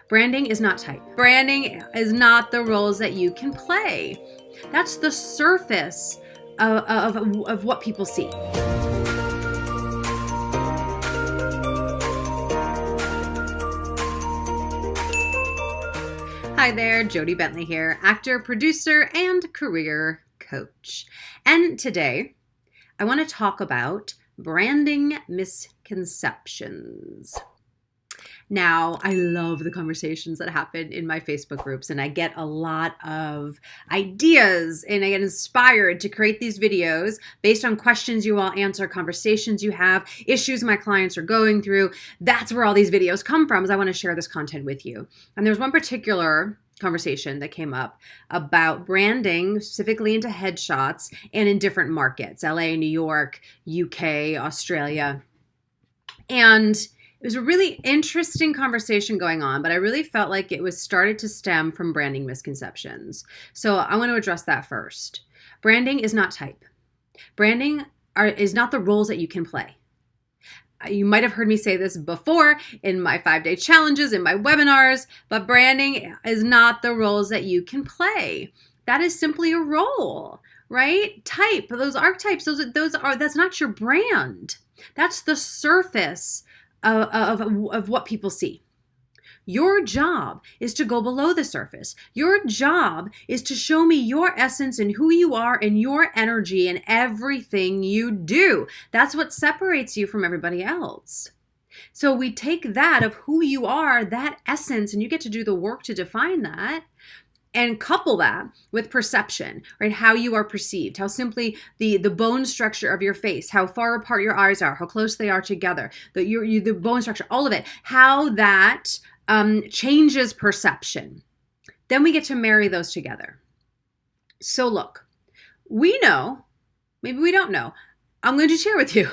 Branding is not type. Branding is not the roles that you can play. That's the surface of what people see. Hi there, Jodie Bentley here, actor, producer, and career coach. And today, I want to talk about branding misconceptions. Now, I love the conversations that happen in my Facebook groups, and I get a lot of ideas and I get inspired to create these videos based on questions you all answer, conversations you have, issues my clients are going through. That's where all these videos come from, is I want to share this content with you. And there's one particular conversation that came up about branding, specifically into headshots and in different markets, LA, New York, UK, Australia. And it was a really interesting conversation going on, but I really felt like it was started to stem from branding misconceptions. So I want to address that first. Branding is not type. Branding is not the roles that you can play. You might have heard me say this before in my 5-day challenges, in my webinars, but branding is not the roles that you can play. That is simply a role, right? Type, those archetypes, that's not your brand. That's the surface of what people see. Your job is to go below the surface. Your job is to show me your essence and who you are and your energy and everything you do. That's what separates you from everybody else. So we take that of who you are, that essence, and you get to do the work to define that, and couple that with perception, right? How you are perceived, how simply the bone structure of your face, how far apart your eyes are, how close they are together, the bone structure, all of it, how that changes perception. Then we get to marry those together. So look, we know, maybe we don't know, I'm going to share with you.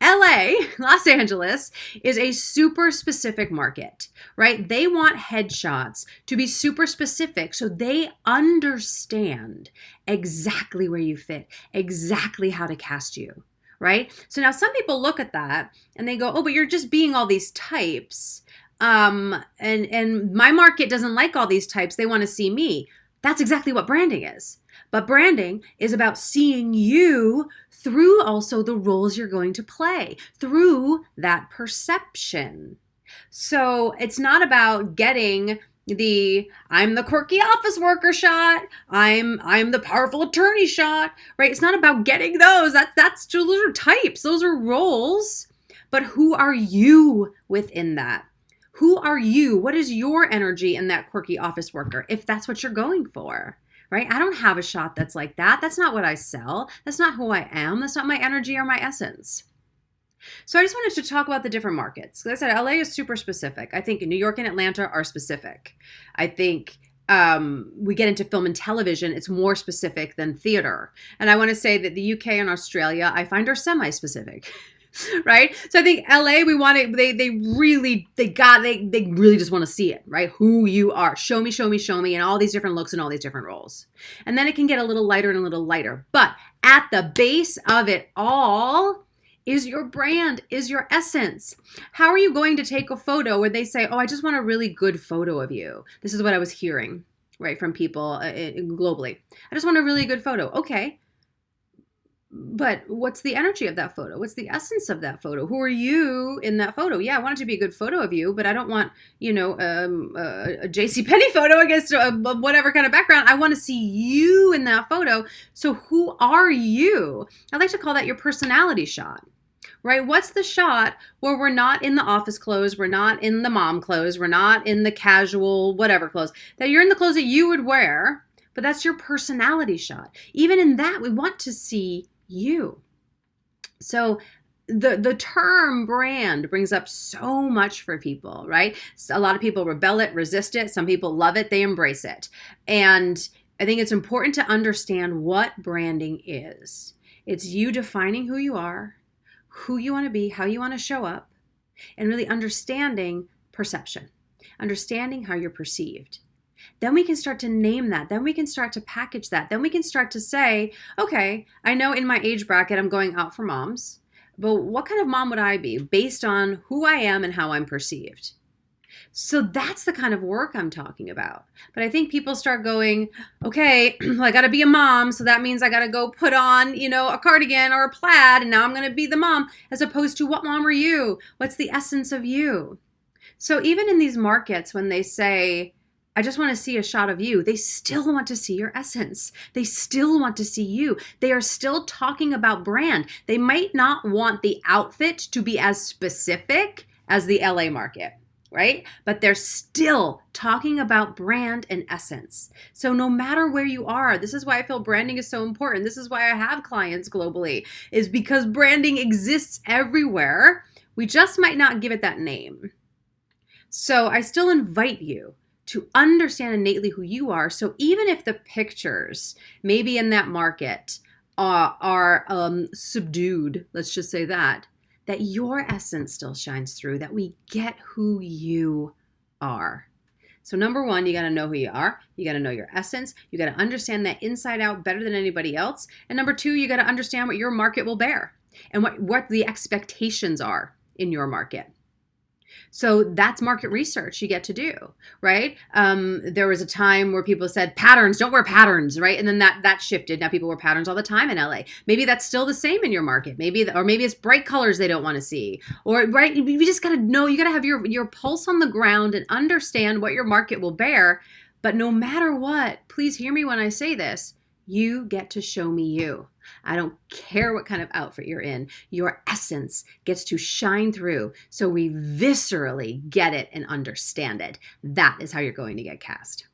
LA, Los Angeles, is a super specific market, right? They want headshots to be super specific so they understand exactly where you fit, exactly how to cast you, right? So now some people look at that and they go, oh, but you're just being all these types. And my market doesn't like all these types. They want to see me. That's exactly what branding is. But branding is about seeing you through also the roles you're going to play, through that perception. So it's not about getting I'm the quirky office worker shot, I'm the powerful attorney shot, right? It's not about getting those. Those are types, those are roles. But who are you within that? Who are you? What is your energy in that quirky office worker, if that's what you're going for? Right? I don't have a shot that's like that. That's not what I sell. That's not who I am. That's not my energy or my essence. So I just wanted to talk about the different markets. Like I said, LA is super specific. I think New York and Atlanta are specific. I think we get into film and television, it's more specific than theater. And I want to say that the UK and Australia, I find, are semi-specific. Right? So I think LA, we want it, they really just want to see it, right? Who you are. Show me, and all these different looks and all these different roles. And then it can get a little lighter and a little lighter. But at the base of it all is your brand, is your essence. How are you going to take a photo where they say, oh, I just want a really good photo of you? This is what I was hearing, right, from people globally. I just want a really good photo. Okay. But what's the energy of that photo? What's the essence of that photo? Who are you in that photo? Yeah, I want it to be a good photo of you, but I don't want, a JCPenney photo against whatever kind of background. I want to see you in that photo. So who are you? I like to call that your personality shot, right? What's the shot where we're not in the office clothes, we're not in the mom clothes, we're not in the casual whatever clothes, that you're in the clothes that you would wear, but that's your personality shot. Even in that, we want to see you. So the term brand brings up so much for people, right? A lot of people rebel it, resist it. Some people love it, they embrace it. And I think it's important to understand what branding is. It's you defining who you are, who you want to be, how you want to show up, and really understanding perception, understanding how you're perceived. Then we can start to name that. Then we can start to package that. Then we can start to say, okay, I know in my age bracket I'm going out for moms, but what kind of mom would I be based on who I am and how I'm perceived? So that's the kind of work I'm talking about. But I think people start going, okay, well, I got to be a mom. So that means I got to go put on, a cardigan or a plaid. And now I'm going to be the mom, as opposed to, what mom are you? What's the essence of you? So even in these markets, when they say, I just want to see a shot of you, they still want to see your essence. They still want to see you. They are still talking about brand. They might not want the outfit to be as specific as the LA market, right? But they're still talking about brand and essence. So no matter where you are, this is why I feel branding is so important. This is why I have clients globally, is because branding exists everywhere. We just might not give it that name. So I still invite you to understand innately who you are. So even if the pictures maybe in that market are subdued, let's just say that your essence still shines through, that we get who you are. So number one, you got to know who you are. You got to know your essence. You got to understand that inside out better than anybody else. And number two, you got to understand what your market will bear and what the expectations are in your market. So that's market research you get to do, right? There was a time where people said patterns, don't wear patterns, right? And then that shifted. Now people wear patterns all the time in LA. Maybe that's still the same in your market. Maybe it's bright colors they don't want to see. Or, right, you just got to know, you got to have your pulse on the ground and understand what your market will bear. But no matter what, please hear me when I say this, you get to show me you. I don't care what kind of outfit you're in. Your essence gets to shine through, so we viscerally get it and understand it. That is how you're going to get cast.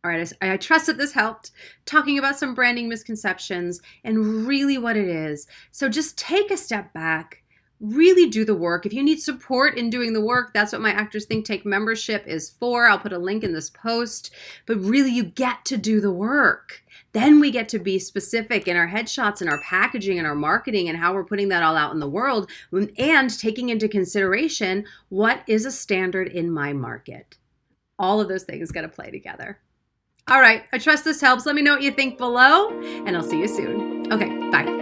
All right, I trust that this helped, talking about some branding misconceptions and really what it is. So just take a step back, really do the work. If you need support in doing the work, that's what my Actors Think Tank membership is for. I'll put a link in this post, but really you get to do the work. Then we get to be specific in our headshots and our packaging and our marketing and how we're putting that all out in the world, and taking into consideration what is a standard in my market. All of those things got to play together. All right, I trust this helps. Let me know what you think below, and I'll see you soon. Okay, bye.